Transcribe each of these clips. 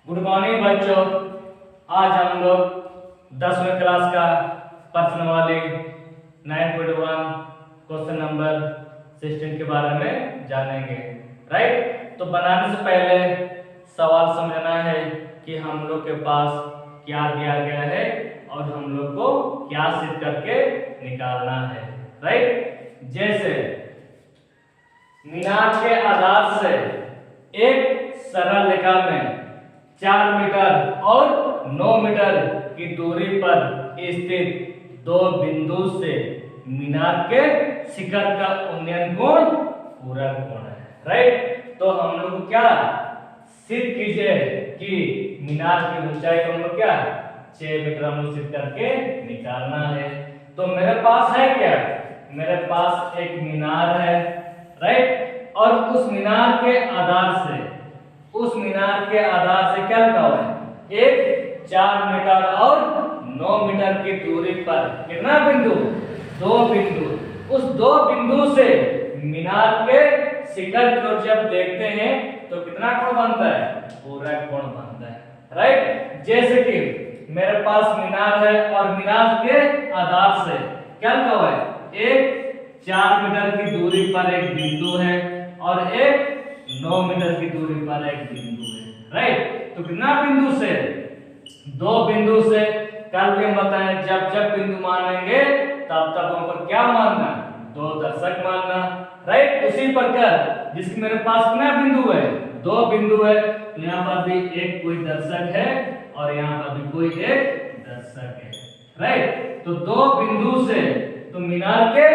Good morning बच्चों। आज हम लोग 10वीं क्लास का प्रश्नावली 9.1 क्वेश्चन नंबर 16 के बारे में जानेंगे। राइट, तो बनाने से पहले सवाल समझना है कि हम लोग के पास क्या दिया गया है और हम लोग को क्या सिद्ध करके निकालना है। राइट, जैसे मीनार के आधार से एक सरल रेखा में 4 मीटर और 9 मीटर की दूरी पर स्थित दो बिंदु से मीनार के शिखर का उन्नयन कोण पूरक कोण है। राइट, तो हम लोग को क्या सिद्ध कीजिए कि मीनार की ऊंचाई को हम लोग क्या 6 मीटर हम लोग सिद्ध करके निकालना है। तो मेरे पास है क्या, मेरे पास एक मीनार है। राइट, और उस मीनार के आधार से क्या लिखा हुआ है, एक 4 मीटर और 9 मीटर की दूरी पर कितना बिंदु, 2 बिंदु। उस 2 बिंदु से मीनार के शिखर को जब देखते हैं तो कितना कोण बनता है, पूरक कोण बनता है। राइट, जैसे कि मेरे पास मीनार है और मीनार के आधार से क्या लिखा हुआ है, एक 4 मीटर की दूरी पर एक बिंदु है और एक 9 मीटर की दूरी पर एक बिंदु है। राइट, तो कितना बिंदु से, 2 बिंदु से। कल भी हम बताएं जब बिंदु मानेंगे तब हम पर क्या मानना, 2 दर्शक मानना। राइट, उसी प्रकार जिसकी मेरे पास कितना बिंदु है, 2 बिंदु है, तो यहाँ पर भी एक कोई दर्शक है और यहाँ पर भी कोई एक दर्शक है। राइट, तो 2 बिंदु से तो मीनार के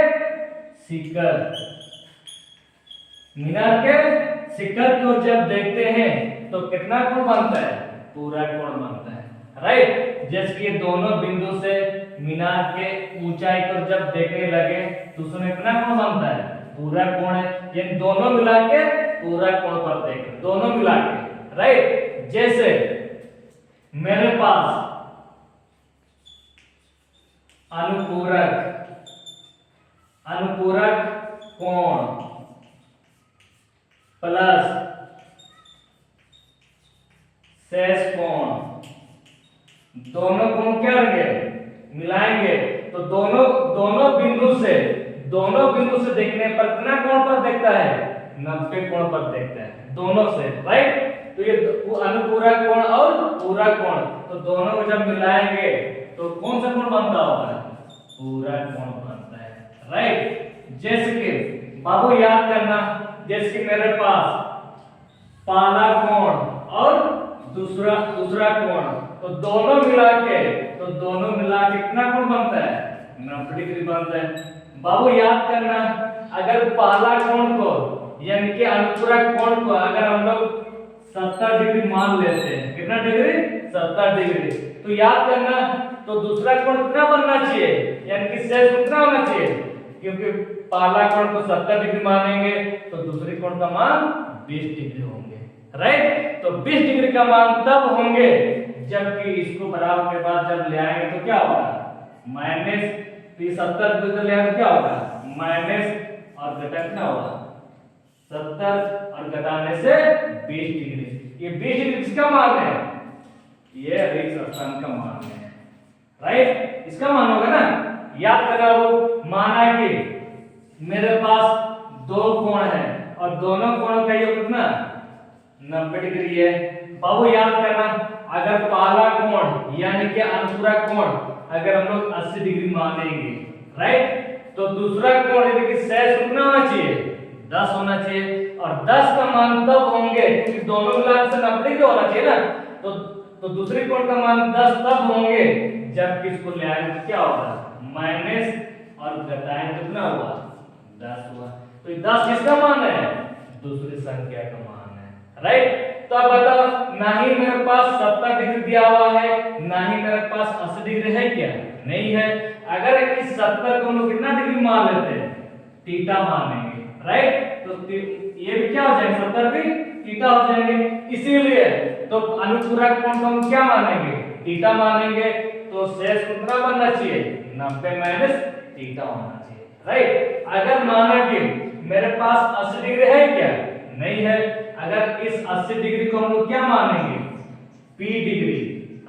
शिखर को जब देखते हैं तो कितना कोण बनता है, पूरक कोण बनता है। राइट, जैसे कि दोनों बिंदु से मीनार के ऊंचाई को जब देखने लगे तो उसमें कितना कोण बनता है, पूरक कोण है। ये दोनों मिला के पूरक कोण पर देख, दोनों मिला के। राइट, जैसे मेरे पास अनुपूरक कोण प्लस शेष कोण, दोनों कोण क्या होंगे, मिलाएंगे तो दोनों बिंदु से देखने पर कितना कोण पर देखता है, 90 कोण पर देखता है, दोनों से। राइट, तो ये अनुपूरक कोण और पूरक कोण, तो दोनों को जब मिलाएंगे तो कौन सा कोण बनता होगा, पूरक कोण बनता है। राइट, जैसे कि बाबू याद करना, जैसे कि मेरे पास पहला कोण और दूसरा कोण, तो दोनों मिला के कितना कोण बनता है, 90 डिग्री बनता है। बाबू याद करना, अगर पहला कोण को यानी कि अनुपूरक कोण को अगर हम लोग 70 डिग्री मान लेते हैं, कितना डिग्री, 70 डिग्री, तो याद करना तो दूसरा कोण कितना बनना चाहिए, यानी कि शेष कितना होना चाहिए, क्योंकि पहला कोण को 70 डिग्री मानेंगे तो दूसरे कोण का मान 20 डिग्री होंगे। राइट, तो 20 डिग्री का मान तब होंगे जबकि इसको बराबर के बाद जब ले आएंगे तो क्या होगा, माइनस 70 डिग्री ले आएंगे क्या होगा, माइनस और घटा कितना होगा, 70 और घटाने से 20 डिग्री। ये 20 डिग्री किसका मान है, ये रेख स्थान का मान है। राइट, इसका मान होगा ना। याद करना, वो माना कि मेरे पास 2 कोण है और दोनों कोणों का योग कितना, 90 डिग्री है। बाबू याद करना, अगर पहला कोण यानी कि अनुपूरक कोण अगर हम लोग 80 डिग्री मानेंगे, राइट, तो दूसरा कोण यानी कि शेष कितना होना चाहिए, 10 होना चाहिए। और 10 का मान तब होंगे क्योंकि दोनों मिला से 90 डिग्री होना चाहिए ना, तो दूसरे कोण का मान 10 तब होंगे जब इसको ले आएंगे तो क्या होगा, माइनस और घटाएंगे तो कितना हुआ, 10 हुआ। तो 10 किसका मान है, दूसरी संख्या का मान है। राइट, तो अब बताओ, ना ही मेरे पास 70 डिग्री दिया हुआ है, ना ही मेरे पास 80 डिग्री है, क्या नहीं है। अगर इस 70 को हम लोग कितना डिग्री मान लेते हैं, थीटा मानेंगे। राइट, तो ये भी क्या हो जाएंगे, 70 भी थीटा हो जाएंगे। इसीलिए तो अनुपूरक कोण को हम क्या मानेंगे, थीटा मानेंगे। तो शेष कितना बनना चाहिए, 90 माइनस थीटा होना चाहिए। राइट, अगर माना कि मेरे पास 80 डिग्री है, क्या नहीं है, अगर इस 80 डिग्री को हम लोग क्या मानेंगे, P डिग्री,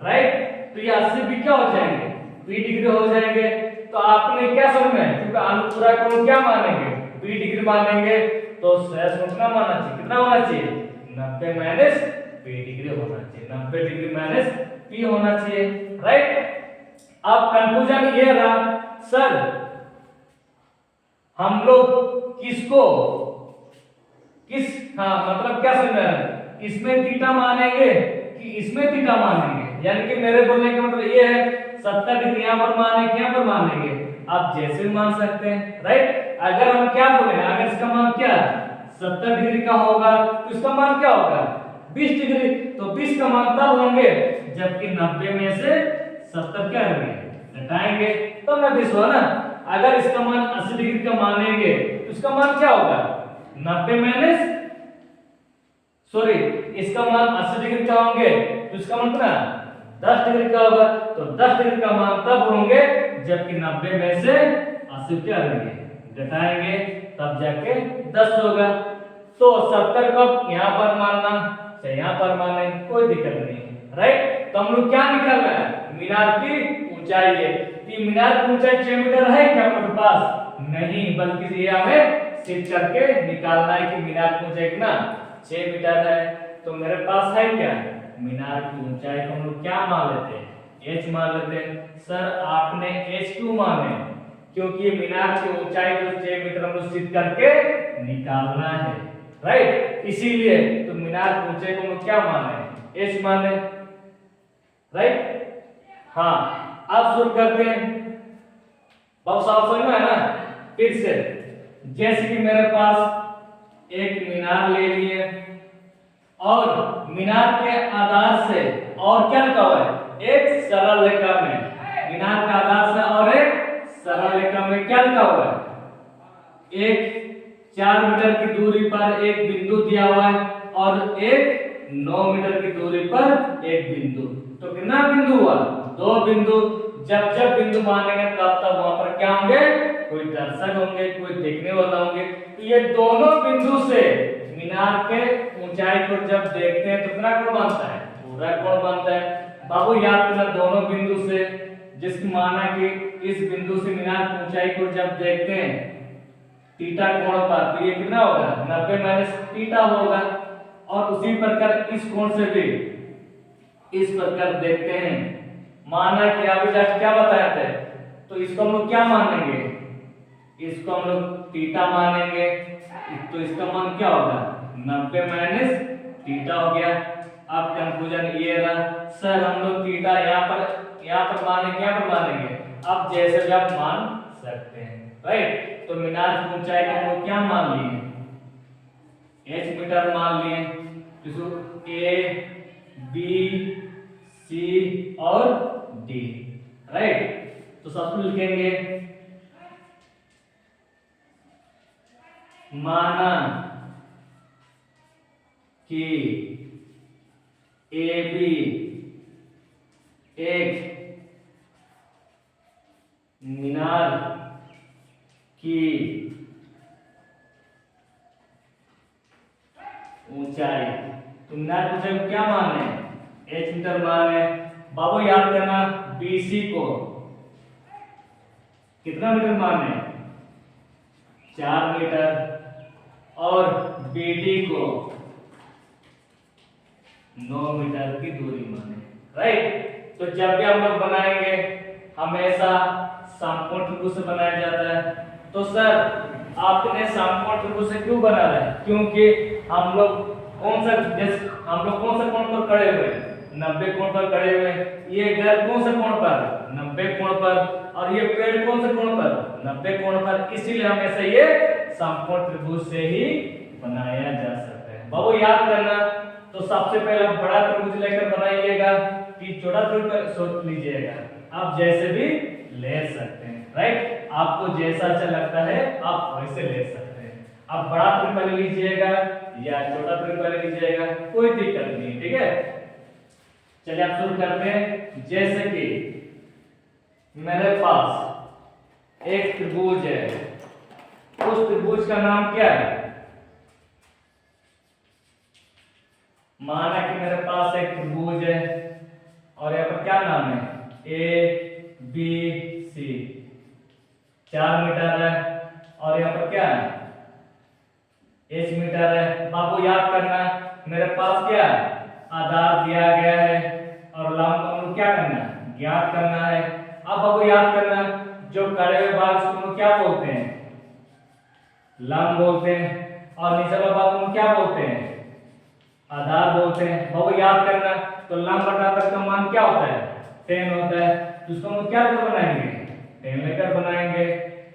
राइट। तो ये 80 भी क्या हो जाएंगे, P डिग्री हो जाएंगे। तो आपने क्या समझना है, क्योंकि अनुपूरक कोण क्या मानेंगे, P डिग्री मानेंगे, तो शेष कोण कितना मानना चाहिए, कितना होना चाहिए, 90 माइनस P डिग्री होना चाहिए, 90 डिग्री माइनस P होना चाहिए, राइट। अब कंक्लूजन ये रहा, सर हम लोग किसको मतलब क्या समझ रहे हैं, इसमें थीटा मानेंगे कि इसमें थीटा मानेंगे, यानी कि मेरे बोलने का मतलब ये है 70 डिग्री यहाँ पर मानेंगे, यहाँ पर मानेंगे, आप जैसे भी मान सकते हैं, राइट। अगर हम क्या बोले, अगर इसका मान क्या 70 डिग्री का होगा तो इसका मान क्या होगा 20 डिग्री, तो 20 का मान तब होंगे जबकि 90 में से 70 क्या होंगे, घटाएंगे, तो मैं 20 हुआ ना। अगर इसका मान 80 डिग्री का मानेंगे तो इसका मान क्या होगा 90 माइनस सॉरी इसका मान 80 डिग्री का होंगे तो इसका मान कितना 10 डिग्री का होगा, तो 10 डिग्री का मान तब होंगे जबकि 90 में से 80 क्या होंगे, घटाएंगे, तब जाके 10 होगा। तो 70 को यहाँ पर मानना चाहे यहाँ पर माने कोई दिक्कत नहीं है, राइट। तो हम लोग क्या निकालना है, मीनार की ऊंचाई है। तो मीनार की ऊंचाई 6 मीटर है क्या आपके पास, नहीं, बल्कि ये हमें सिद्ध करके निकालना है कि मीनार की ऊंचाई कितना 6 मीटर है। तो मेरे पास है क्या, मीनार की ऊंचाई को हम लोग क्या मान लेते हैं, h मान लेते हैं। सर आपने h क्यों माने, क्योंकि मीनार की ऊंचाई को 6 मीटर हम लोग सिद्ध करके निकालना है, राइट, इसीलिए तो मीनार की ऊंचाई को हम लोग क्या माने, h माने, राइट। हाँ, अब शुरू करते हैं, बहुत साफ समझ में है ना। फिर से जैसे कि मेरे पास एक मीनार ले लिए और मीनार के आधार से और क्या लिखा हुआ है, एक सरल रेखा में, मीनार के आधार से और एक सरल रेखा में क्या लिखा हुआ है, एक 4 मीटर की दूरी पर एक बिंदु दिया हुआ है और एक 9 मीटर की दूरी पर एक बिंदु। तो कितना बिंदु हुआ, 2 बिंदु। जब जब बिंदु मानेंगे तब तब वहां पर क्या होंगे, कोई दर्शक होंगे, कोई देखने वाला होंगे। तो ये दोनों बिंदु से मीनार के ऊंचाई को जब देखते हैं तो कितना कोण बनता है, पूरा कोण बनता है। बाबू याद करना, दोनों बिंदु से, जिसकी माना कि इस बिंदु से मीनार की ऊंचाई को जब देखते हैं थीटा कोण पर, तो ये कितना होगा 90 माइनस थीटा होगा। और उसी प्रकार इस कोण से भी इस प्रकार देखते हैं, माना कि अभी जस्ट क्या बताया थे, तो इसको हम लोग क्या मानेंगे, इसको हम लोग थीटा मानेंगे, तो इसका मान क्या होगा 90 माइनस थीटा हो गया। अब कंक्लूजन ये रहा, सर हम लोग थीटा यहाँ पर मानेंगे, यहाँ पर मानेंगे, अब जैसे भी आप मान सकते हैं, राइट। तो मीनार की ऊंचाई को हम लोग क्या मान लिए, h मीटर मान लिए, जिसको a b c और d, राइट। तो सबको लिखेंगे, माना कि AB एक मीनार की ऊंचाई, तो मीनार की ऊंचाई को क्या माने, h मीटर माने। बाबू याद करना, BC को कितना मीटर माने, 4 मीटर, और BD को 9 मीटर की दूरी माने, राइट। तो जब भी हम लोग बनाएंगे हमेशा समकोण त्रिभुज से बनाया जाता है। तो सर आपने समकोण त्रिभुज से क्यों बना रहे हैं, क्योंकि हम लोग कौन सा कोण पर खड़े हुए, 90 कोण पर खड़े हुए, ये घर कौन सा कोण पर, 90 कोण पर, और ये पेड़ कौन से कोण पर, 90 कोण पर, इसीलिए हमेशा ये समकोण त्रिभुज से ही बनाया जा सकता है। बाबू याद करना, तो सबसे पहले बड़ा त्रिभुज लेकर बनाइएगा कि छोटा त्रिभुज सोच लीजिएगा, आप जैसे भी ले सकते हैं, राइट। आपको जैसा अच्छा लगता है आप वैसे ले सकते हैं, आप बड़ा त्रिभुज पहले लीजिएगा या छोटा त्रिभुज पहले लीजिएगा, कोई दिक्कत नहीं, ठीक है। चलिए आप शुरू करते हैं। जैसे कि मेरे पास एक त्रिभुज है, उस त्रिभुज का नाम क्या है, माना कि मेरे पास एक त्रिभुज है और यहाँ पर क्या नाम है ए बी सी, 4 मीटर है। और यहाँ पर क्या है एच मीटर है। आपको याद करना मेरे पास क्या है आधार दिया गया है और लंब को क्या करना है ज्ञात करना है। अब आपको याद करना जो कड़े हुए भाग को क्या बोलते हैं लंब बोलते हैं और निचला भाग को क्या बोलते हैं आधार बोलते हैं। बाबू याद करना तो लंब बटा आधार का मान क्या होता है 10 होता है। तो उसको हम क्या लेकर बनाएंगे 10 लेकर बनाएंगे,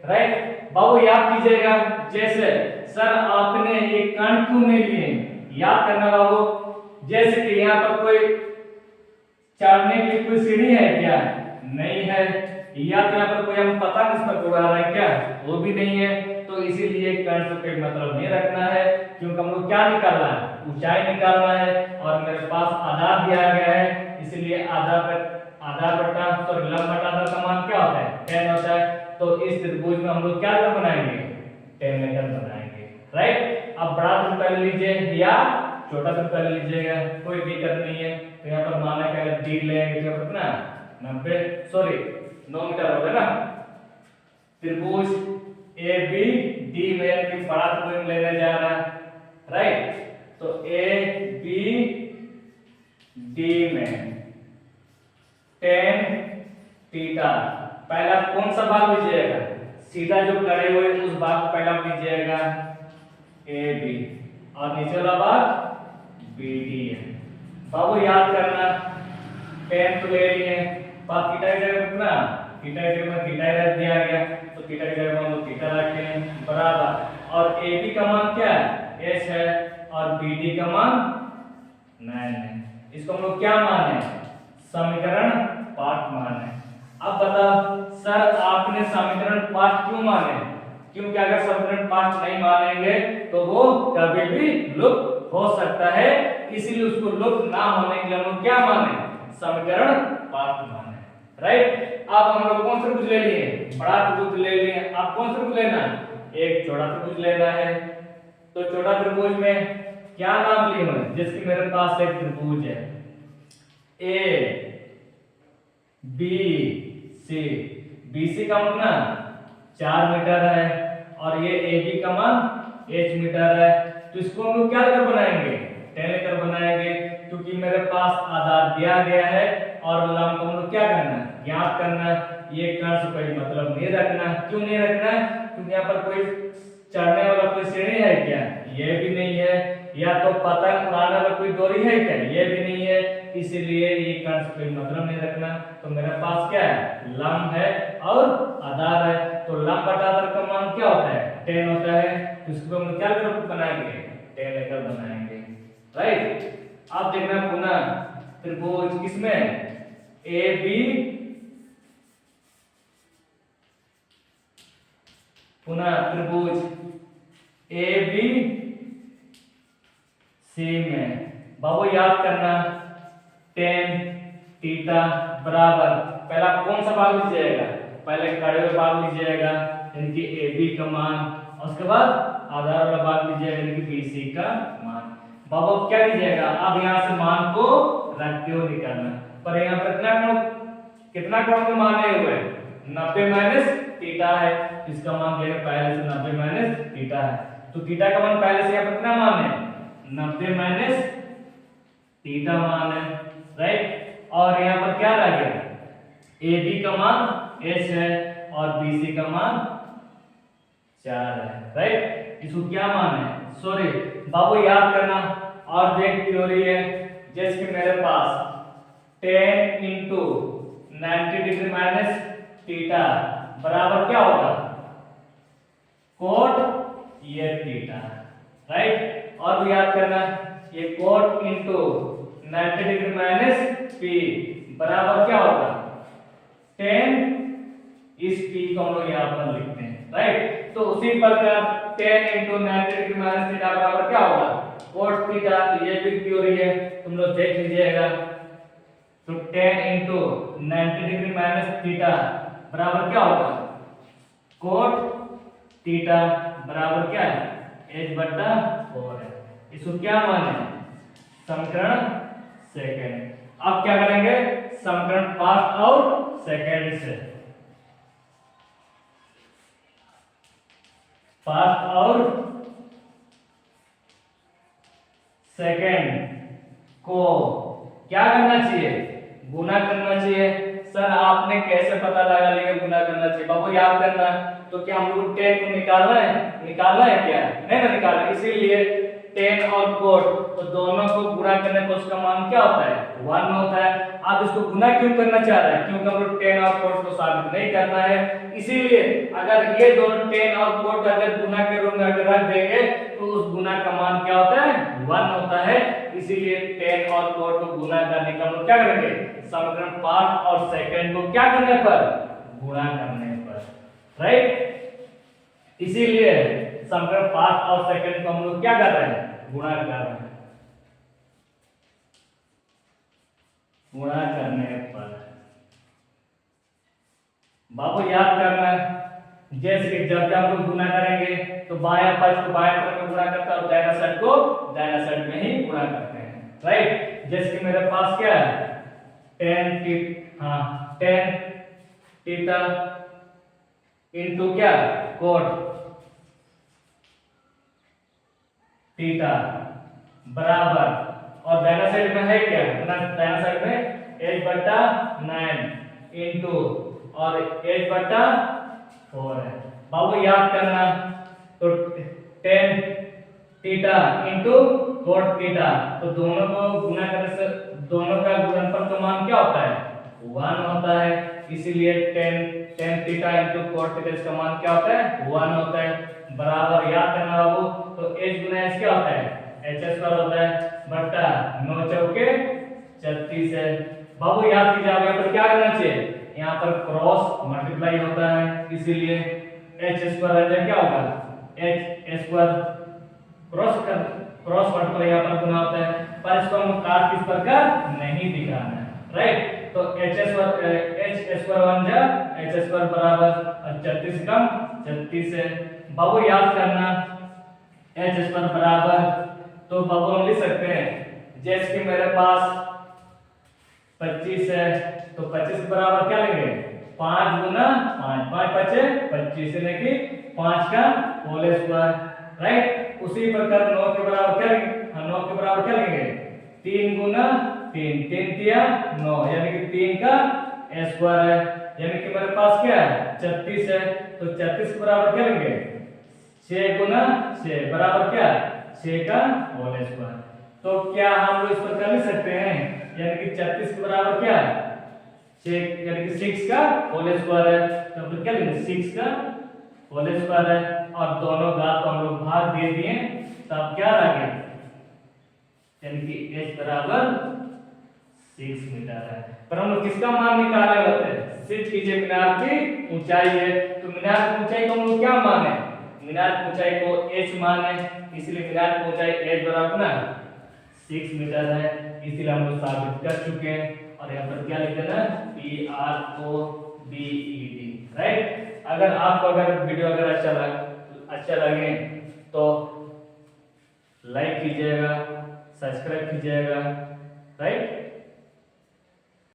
राइट। बाबू याद कीजिएगा जैसे सर आपने ये कण क्यों नहीं लिए, याद करना बाबू। जैसे कि यहाँ पर कोई चढ़ने की कोई सीढ़ी है क्या, नहीं है। या तो यहाँ पर कोई हम पता किस पर उड़ा रहा है क्या, वो भी नहीं है। तो इसीलिए कण से कोई मतलब नहीं रखना है क्योंकि हम लोग क्या निकालना है ऊंचाई निकालना है और मेरे पास आधार दिया गया है इसलिए आधार बटा तो लंब बटा आधार का मान क्या होता है 10 होता है। तो इस त्रिभुज में हम लोग क्या कर बनाएंगे 10 लेकर बनाएंगे, राइट। अब बड़ा त्रिभुज पहले लीजिए या छोटा त्रिभुज पहले लीजिएगा, कोई दिक्कत नहीं है। तो यहाँ पर माना क्या डी लेंगे तो कितना 9 मीटर हो गया ना। त्रिभुज ए बी डी में की बड़ा त्रिभुज लेने जा रहा है, राइट। तो ए बी डी में 10 थीटा पहला कौन सा भाग लीजिएगा सीधा जो कड़े हुए उस भाग को पहला लीजिएगा ए बी और नीचे वाला भाग बी डी है। बाबू याद करना 10 तो ले लिए बात थीटा की जगह कितना थीटा की जगह में थीटा रख दिया गया तो थीटा की जगह में हम लोग थीटा रखे हैं बराबर। और ए बी का मान क्या है एस है और बी डी का मान 9 है। इसको हम लोग क्या मान है समीकरण 5 मान है। अब बताओ सर आपने समीकरण 5 क्यों माने, क्योंकि अगर समीकरण 5 नहीं मानेंगे तो वो कभी भी लुप्त हो सकता है, इसीलिए उसको लुप्त ना होने के लिए हम लोग क्या माने समीकरण 5 माने, राइट। अब हम लोग कौन सा त्रिभुज ले लिए बड़ा त्रिभुज ले लिए। अब कौन सा त्रिभुज लेना एक छोटा त्रिभुज लेना है। तो छोटा त्रिभुज में क्या नाम लिए मैं जिसकी मेरे पास एक त्रिभुज है A B C, B C का कितना 4 मीटर है और ये ए बी का मान एच मीटर है। तो इसको हम लोग क्या लेकर बनाएंगे 10 लेकर बनाएंगे क्योंकि मेरे पास आधार दिया गया है और लंब को हम लोग क्या करना है ज्ञात करना है। ये कण से कोई मतलब नहीं रखना, क्यों नहीं रखना है क्योंकि यहाँ पर कोई चढ़ने वाला कोई सीढ़ी है क्या, ये भी नहीं है। या तो पतंग उड़ाने वाला कोई डोरी है क्या, ये भी नहीं है। इसीलिए ये कण से कोई मतलब नहीं रखना। तो मेरे पास क्या है लंब है और आधार है। तो लंब बटा आधार का मान क्या होता है 10 होता है। तो इसको हम क्या लेकर बनाएंगे 10 लेकर बनाएंगे, राइट। अब देखना पुनः त्रिभुज किसमें ए बी पुनः त्रिभुज ए बी सी में बाबू याद करना 10 थीटा बराबर पहला कौन सा भाग लीजिएगा पहले कड़े हुए भाग लीजिएगा यानी कि ए बी का मान और उसके बाद आधार वाला भाग लीजिएगा यानी कि बी सी का मान। बाबू क्या लीजिएगा अब यहाँ से मान को रखते हुए निकालना पर यहाँ पर कितना कोण माने हुए 90 माइनस थीटा है। इसका मान लेने पहले से 90 माइनस थीटा है। तो थीटा का मान पहले से यहाँ पर कितना मान है 90 माइनस थीटा मान है, राइट। और यहाँ पर क्या रह गया ए बी का मान एच है और बी सी का मान 4 है, राइट। इसको क्या मान है सॉरी बाबू याद करना और एक थ्योरी है जैसे कि मेरे पास 10 इंटू 90 डिग्री माइनस थीटा बराबर क्या होगा कोट ये थीटा, राइट। और भी याद करना ये cot into 90 degree minus P बराबर क्या होगा 10 इस पी को हम लोग यहाँ पर लिखते हैं, राइट। तो उसी प्रकार 10 इंटू 90 डिग्री माइनस थीटा बराबर क्या होगा कोट थीटा। तो ये भी थ्योरी है तुम लोग देख लीजिएगा। तो 10 इंटू 90 डिग्री माइनस थीटा बराबर क्या होगा कोट थीटा बराबर क्या है h बटा 4 है। इसको क्या माने समीकरण सेकंड। अब क्या करेंगे समीकरण फर्स्ट और सेकंड से, फर्स्ट और सेकंड को क्या करना चाहिए, गुना करना चाहिए। सर आपने कैसे पता लगा लिया गुना करना चाहिए, बाबू याद करना। तो क्या हम लोग 10 को निकालना है क्या, नहीं ना निकालना, इसीलिए 10 और कोट तो दोनों को गुना करने पर उसका मान क्या होता है 1 होता है। आप इसको गुना क्यों करना चाह रहे हैं, क्योंकि हम लोग 10 और कोट को साबित नहीं करना है, इसीलिए अगर ये दोनों 10 और कोट अगर गुना के रूप में अगर रख देंगे तो उस गुना का मान क्या होता है 1 होता है। इसीलिए 10 और कोट को गुना करने का हम लोग क्या करेंगे, समीकरण फर्स्ट और सेकंड को क्या करने पर गुणा करने पर, राइट। इसीलिए समीकरण फर्स्ट और सेकंड को हम लोग क्या कर रहे हैं, गुणा कर रहे हैं, गुणा करने पर। बाबू याद करना जैसे कि जब हम लोग गुणा करेंगे तो बायां पक्ष को बाएं तरफ में गुणा करता है और दाहिना साइड को दाहिना साइड में ही गुणा करते हैं, राइट। जैसे कि मेरे पास क्या है 10 थीटा इनटू क्या कोट थीटा बराबर, और दाहिना साइड में है क्या, दाहिना साइड में h/9 इनटू और h/4 है। बाबू याद करना तो 10 थीटा इनटू कोट थीटा, तो दोनों को गुना करने से दोनों का गुणनफल का मान क्या होता है 1 होता है। इसीलिए 10 थीटा इनटू कोट थीटा इसका मान क्या होता है 1 होता है, बराबर याद करना बाबू। तो h गुना h क्या होता है h² होता है बटा 9 चौके 36 है। बाबू याद कीजिए आप यहाँ पर क्या करना चाहिए, यहाँ पर क्रॉस मल्टीप्लाई होता है, इसीलिए h² क्या होगा h² क्रॉस मल्टीप्लाई यहाँ पर गुना होता है, पर इसको हम काट किस प्रकार नहीं दिखाना है, राइट। तो h² बराबर 36 कम 36 है। बाबू याद करना h² बराबर, तो बाबू हम लिख सकते हैं जैसे कि मेरे पास 25 है तो 25 के बराबर क्या लेंगे 5 गुना 5, 5 पचे 25 यानी कि 5 का होल स्क्वायर, राइट। उसी प्रकार 9 के बराबर क्या लेंगे, 9 के बराबर क्या लेंगे 3 गुना 3, 3 तिया 9 यानी कि 3 का स्क्वायर है, यानी कि मेरे पास क्या है 36 है, तो 36 के बराबर क्या लेंगे 6 गुना 6 बराबर क्या 6 का होल स्क्वायर। तो क्या हम लोग इस प्रकार लिख सकते हैं, यानी कि 36 के बराबर क्या है 6 यानी कि 6 का होल स्क्वायर है, तो हम लोग क्या लेंगे 6 का होल स्क्वायर है, और दोनों घात को हम लोग भाग दे दिए, तब क्या आ गया यानी कि h बराबर 6 मीटर है। पर हम लोग किसका मान निकाले होते हैं, सिर्फ कीजिए मीनार की ऊंचाई है, तो मीनार की ऊंचाई को हम लोग क्या माने, मीनार की ऊंचाई को h माने, इसलिए मीनार की ऊंचाई h बराबर ना 6 मीटर है, इसलिए हम लोग साबित कर चुके हैं। और यहाँ पर क्या लिख देना PROBED, राइट। अगर आपको अगर वीडियो अगर अच्छा लगे तो लाइक कीजिएगा, सब्सक्राइब कीजिएगा, राइट।